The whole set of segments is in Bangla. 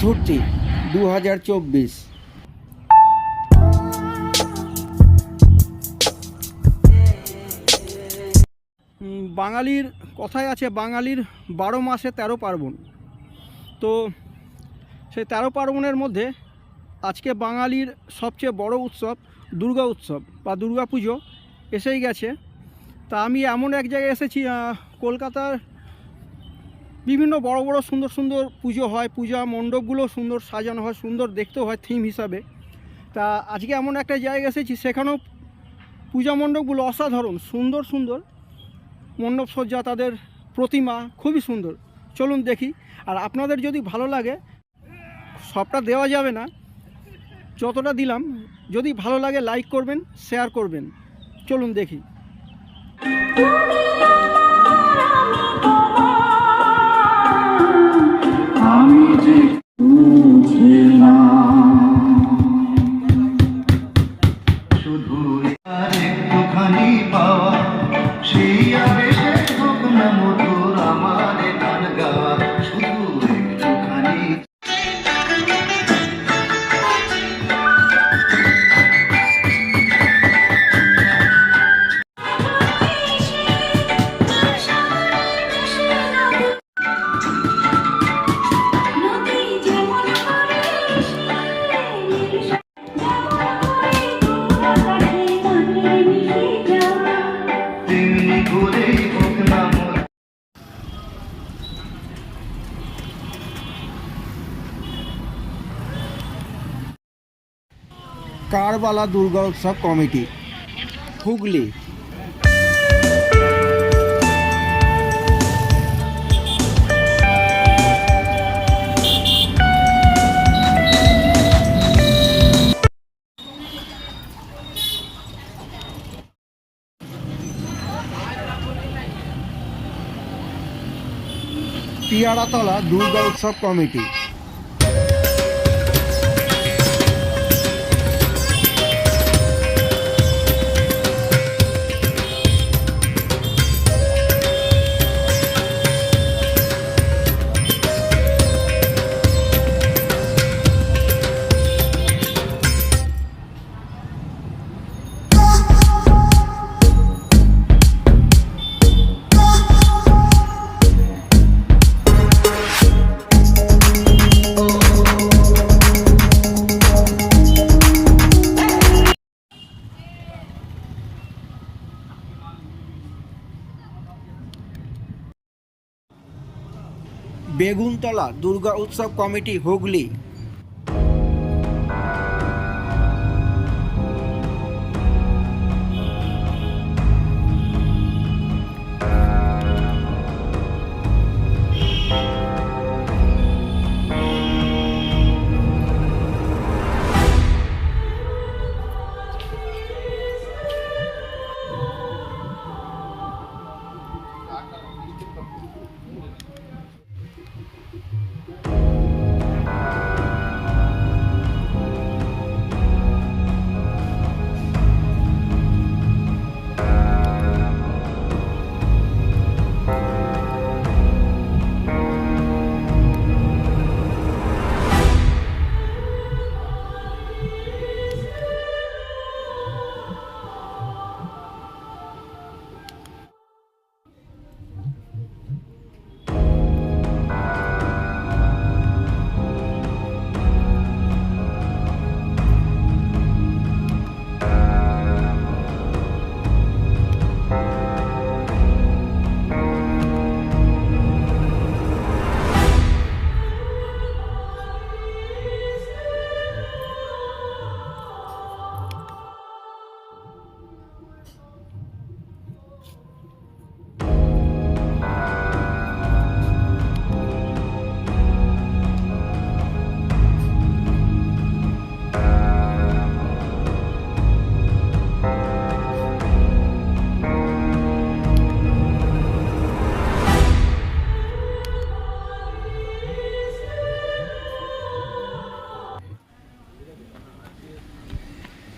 চতুর্থী 2024। বাঙালির কথায় আছে, বাঙালির 12 মাসে 13 পার্বণ। তো সেই 13 পার্বণের মধ্যে আজকে বাঙালির সবচেয়ে বড় উৎসব দুর্গা উৎসব বা দুর্গা পুজো এসেই গেছে। তা আমি এমন এক জায়গায় এসেছি, কলকাতার বিভিন্ন বড় বড় সুন্দর সুন্দর পুজো হয়, পূজা মণ্ডপগুলো সুন্দর সাজানো হয়, সুন্দর দেখতেও হয় থিম হিসাবে। তা আজকে এমন একটা জায়গায় এসেছি, সেখানেও পূজা মণ্ডপগুলো অসাধারণ সুন্দর সুন্দর মণ্ডপ সজ্জা, তাদের প্রতিমা খুবই সুন্দর। চলুন দেখি। আর আপনাদের যদি ভালো লাগে, সবটা দেওয়া যাবে না, যতটা দিলাম, যদি ভালো লাগে লাইক করবেন, শেয়ার করবেন। চলুন দেখি। কারবালা দুর্গা উৎসব কমিটি, হুগলি। পিয়ারাতলা দুর্গা উৎসব কমিটি। বেগুনতলা দুর্গা উৎসব committee, Hooghly.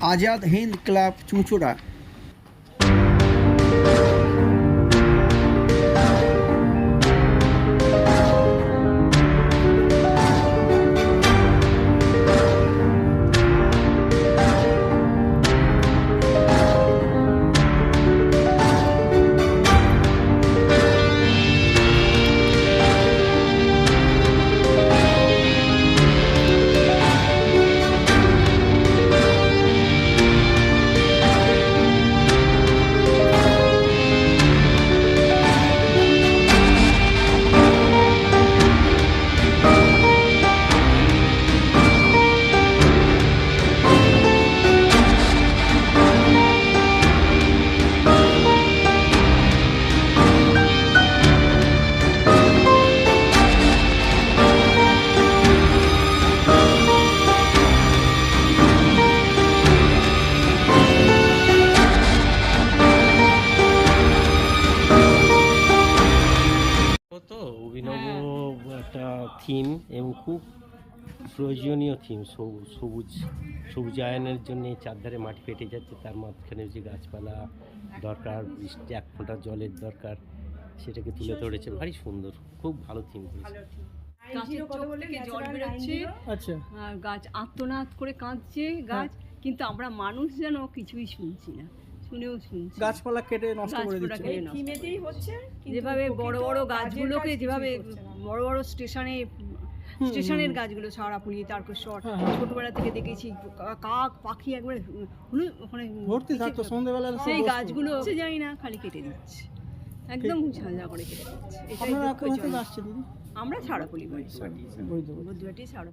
Azad Hind club Chuchura. Theme এবং খুব প্রয়োজনীয় থিম। সবুজায়নের জন্য এই চারধারে মাটি ফেটে যাচ্ছে, তার মাঝখানে যে গাছপালা দরকার, বৃষ্টি এক ফোঁটা জলের দরকার, সেটাকে তুলে ধরেছে। ভারী সুন্দর, খুব ভালো থিম হয়েছে। গাছের চোখ থেকে জল বেরোচ্ছে, আচ্ছা, আর গাছ আর্তনাদ করে কাঁদছে গাছ, কিন্তু আমরা মানুষ যেন কিছুই শুনছি না, শুনেও শুনছি। গাছপালা কেটে নষ্ট করে গাছপালা দিচ্ছে। কেটে নষ্ট থিমেতেই হচ্ছে, কিন্তু যেভাবে বড় বড় প্রকৃত গাছগুলোকে, কাজের কাজ যেভাবে কিছুই করছে না। বড় বড় স্টেশনের গাছগুলো, সারাপুলি, তারকেশ্বর, হ্যাঁ, হ্যাঁ। ছোটবেলা থেকে দেখেছি কাক পাখি একবারে ওখানে ভর্তি থাকতো সন্ধ্যেবেলা। সেই গাছগুলো জানি না, খালি কেটে দিচ্ছে, একদম ঝাঁঝা করে কেটে দিচ্ছে। এটাই আপনারা কোথা থেকে দুঃখজনক। আসছে দিদি? আমরা ছাড়াপুলি বাড়ি, বৈদ্যবাটী। বুদ্ধবাটি ছাড়া।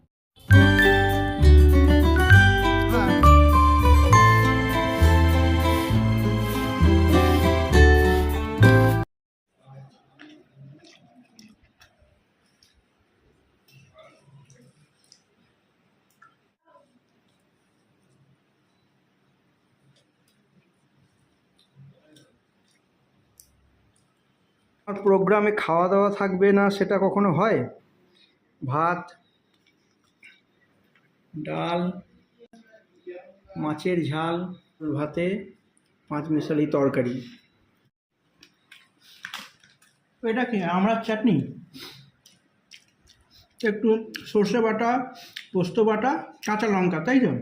হ্যাঁ। আর প্রোগ্রামে খাওয়া দাওয়া থাকবে না সেটা কখনো হয়? ভাত, ডাল, মাছের ঝাল, ভাতে 5 মিশালি তরকারি। এটা কি আমড়ার চাটনি, একটু সর্ষে বাটা, পোস্ত বাটা, কাঁচা লঙ্কা, তাই তো?